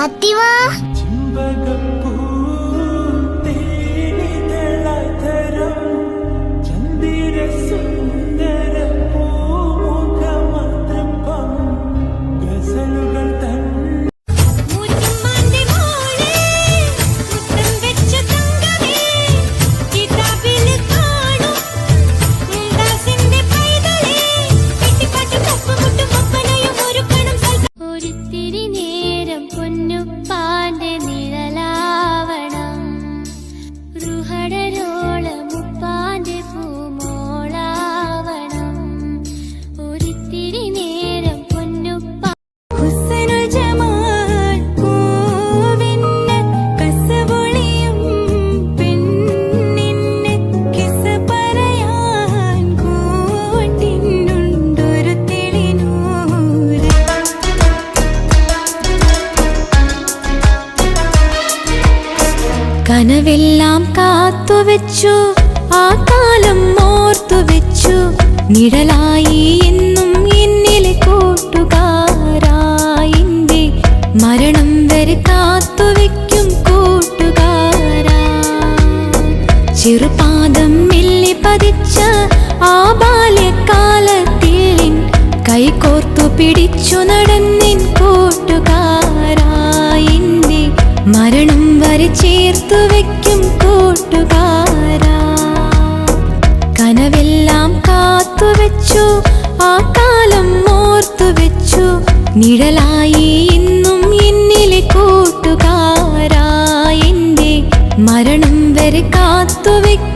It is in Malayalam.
താത്തിവാ. കനവെല്ലാം കാത്തുവെച്ചു, ആ കാലം ഓർത്തുവെച്ചു. നിഴലായി എന്നും എന്നിലെ കൂട്ടുകാരായിന്റെ മരണം വരെ കാത്തുവെക്കും കൂട്ടുകാരാ. ചെറുപാദം മെല്ലെ പതിച്ച ആ ബാല്യകാലത്തിൽ കൈകോർത്തു പിടിച്ചു നടന്നിൻ കൂട്ടുകാരായിന്റെ മരണം വരെ ചേർത്തു വെക്കും കൂട്ടുകാരാ. കനവെല്ലാം കാത്തുവെച്ചു, ആ കാലം ഓർത്തുവെച്ചു. നിഴലായി എന്നും എന്നിലെ കൂട്ടുകാരാ, എന്റെ മരണം വരെ കാത്തുവെക്കും